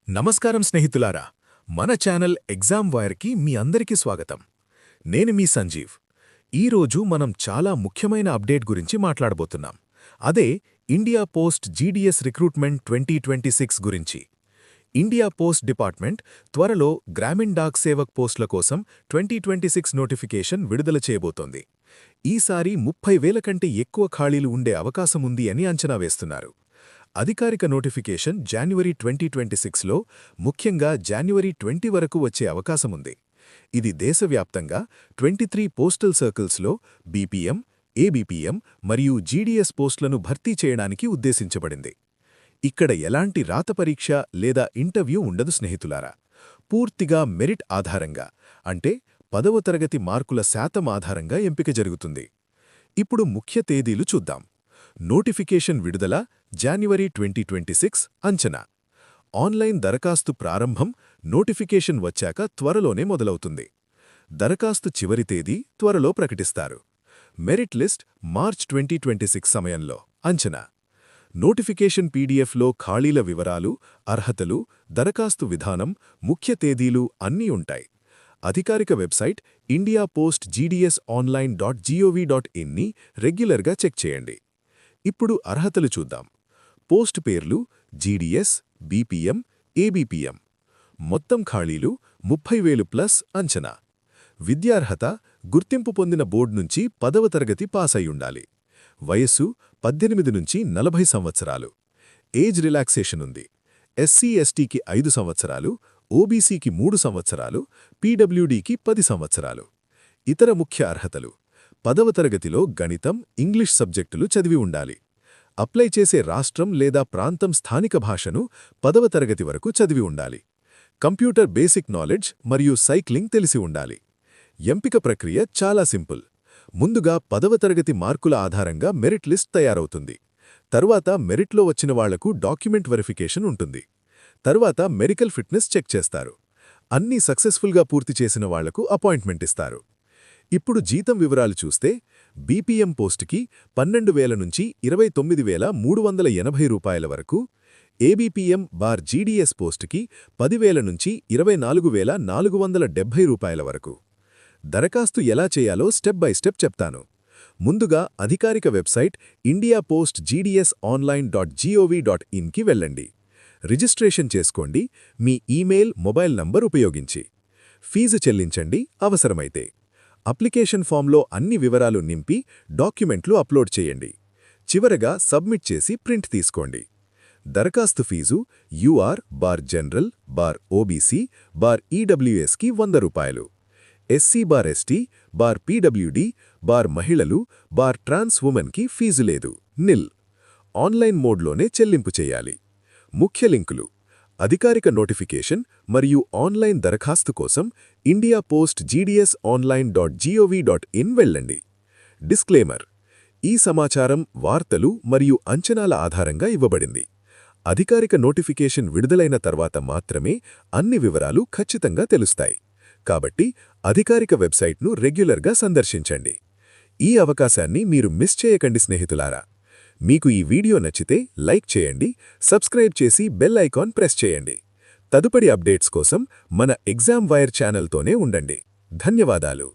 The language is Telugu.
నమస్కారం స్నేహితులారా, మన ఛానల్ ఎగ్జామ్ వైర్కి మీ అందరికీ స్వాగతం. నేను మీ సంజీవ్. ఈరోజు మనం చాలా ముఖ్యమైన అప్డేట్ గురించి మాట్లాడబోతున్నాం. అదే ఇండియా పోస్ట్ జీడీఎస్ రిక్రూట్మెంట్ 2026 గురించి. ఇండియా పోస్ట్ డిపార్ట్మెంట్ త్వరలో గ్రామీణ్ డాక్ సేవక్ పోస్టుల కోసం 2026 నోటిఫికేషన్ విడుదల చేయబోతోంది. ఈసారి 30,000 కంటే ఎక్కువ ఖాళీలు ఉండే అవకాశముంది అని అంచనా వేస్తున్నారు. అధికారిక నోటిఫికేషన్ జనవరి 2026లో, ముఖ్యంగా జనవరి 20 వరకు వచ్చే అవకాశముంది. ఇది దేశవ్యాప్తంగా 23 పోస్టల్ సర్కిల్స్లో బీపీఎం, ఏబీపీఎం మరియు జీడీఎస్ పోస్టులను భర్తీ చేయడానికి ఉద్దేశించబడింది. ఇక్కడ ఎలాంటి రాత పరీక్ష లేదా ఇంటర్వ్యూ ఉండదు స్నేహితులారా. పూర్తిగా మెరిట్ ఆధారంగా, అంటే 10వ తరగతి మార్కుల శాతం ఆధారంగా ఎంపిక జరుగుతుంది. ఇప్పుడు ముఖ్య తేదీలు చూద్దాం. నోటిఫికేషన్ విడుదల జనవరి 2026 అంచనా. ఆన్లైన్ దరఖాస్తు ప్రారంభం నోటిఫికేషన్ వచ్చాక త్వరలోనే మొదలవుతుంది. దరఖాస్తు చివరి తేదీ త్వరలో ప్రకటిస్తారు. మెరిట్ లిస్ట్ మార్చ్ 2026 సమయంలో అంచనా. నోటిఫికేషన్ పీడీఎఫ్లో ఖాళీల వివరాలు, అర్హతలు, దరఖాస్తు విధానం, ముఖ్య తేదీలు అన్నీ ఉంటాయి. అధికారిక website India post GDS online.gov.in ని రెగ్యులర్గా చెక్ చేయండి. ఇప్పుడు అర్హతలు చూద్దాం. పోస్ట్ పేర్లు జీడీఎస్, బీపీఎం, ఏబీపీఎం. మొత్తం ఖాళీలు 30,000+ అంచనా. విద్యార్హత గుర్తింపు పొందిన బోర్డు నుంచి 10వ తరగతి పాస్ అయ్యుండాలి. వయస్సు 18 నుంచి 40 సంవత్సరాలు. ఏజ్ రిలాక్సేషన్ ఉంది. ఎస్సీ ఎస్టీకి 5 సంవత్సరాలు, ఓబీసీకి 3 సంవత్సరాలు, పీడబ్ల్యూడీకి 10 సంవత్సరాలు. ఇతర ముఖ్య అర్హతలు: 10వ తరగతిలో గణితం, ఇంగ్లీష్ సబ్జెక్టులు చదివి ఉండాలి. అప్లై చేసే రాష్ట్రం లేదా ప్రాంతం స్థానిక భాషను 10వ తరగతి వరకు చదివి ఉండాలి. కంప్యూటర్ బేసిక్ నాలెడ్జ్ మరియు సైక్లింగ్ తెలిసి ఉండాలి. ఎంపిక ప్రక్రియ చాలా సింపుల్. ముందుగా 10వ తరగతి మార్కుల ఆధారంగా మెరిట్ లిస్ట్ తయారవుతుంది. తరువాత మెరిట్లో వచ్చిన వాళ్లకు డాక్యుమెంట్ వెరిఫికేషన్ ఉంటుంది. తరువాత మెడికల్ ఫిట్నెస్ చెక్ చేస్తారు. అన్నీ సక్సెస్ఫుల్గా పూర్తి చేసిన వాళ్లకు అపాయింట్మెంట్ ఇస్తారు. ఇప్పుడు జీతం వివరాలు చూస్తే, బీపీఎం పోస్టుకి 12,000 నుంచి 29,380 రూపాయల వరకు, ఏబీపీఎం బార్ జీడీఎస్ పోస్టుకి 10,000 నుంచి 24,470 రూపాయల వరకు. దరఖాస్తు ఎలా చేయాలో స్టెప్ బై స్టెప్ చెప్తాను. ముందుగా అధికారిక website India post GDS online.gov.in కి వెళ్ళండి. రిజిస్ట్రేషన్ చేసుకోండి, మీ ఈమెయిల్, మొబైల్ నంబర్ ఉపయోగించి. ఫీజు చెల్లించండి అవసరమైతే. అప్లికేషన్ ఫామ్లో అన్ని వివరాలు నింపి డాక్యుమెంట్లు అప్లోడ్ చేయండి. చివరగా సబ్మిట్ చేసి ప్రింట్ తీసుకోండి. దరఖాస్తు fees UR bar general bar OBC bar ఈడబ్ల్యూఎస్కి 100 రూపాయలు. ఎస్సీ బార్ ఎస్టీ బార్ పీడబ్ల్యూడీ బార్ మహిళలు బార్ ట్రాన్స్ ఉమెన్కి ఫీజు లేదు, నిల్. ఆన్లైన్ మోడ్లోనే చెల్లింపు చేయాలి. ముఖ్య లింకులు: అధికారిక నోటిఫికేషన్ మరియు ఆన్లైన్ దరఖాస్తు కోసం ఇండియా పోస్ట్ జీడీఎస్ online.gov.in వెళ్ళండి. డిస్క్లేమర్: ఈ సమాచారం వార్తలు మరియు అంచనాల ఆధారంగా ఇవ్వబడింది. అధికారిక నోటిఫికేషన్ విడుదలైన తర్వాత మాత్రమే అన్ని వివరాలు ఖచ్చితంగా తెలుస్తాయి. కాబట్టి అధికారిక వెబ్సైట్ను రెగ్యులర్గా సందర్శించండి. ఈ అవకాశాన్ని మీరు మిస్ చేయకండి స్నేహితులారా. మీకు ఈ వీడియో నచ్చితే లైక్ చేయండి, సబ్స్క్రైబ్ చేసి బెల్ ఐకాన్ ప్రెస్ చేయండి. తదుపరి అప్డేట్స్ కోసం మన ఎగ్జామ్ వైర్ ఛానల్తోనే ఉండండి. ధన్యవాదాలు.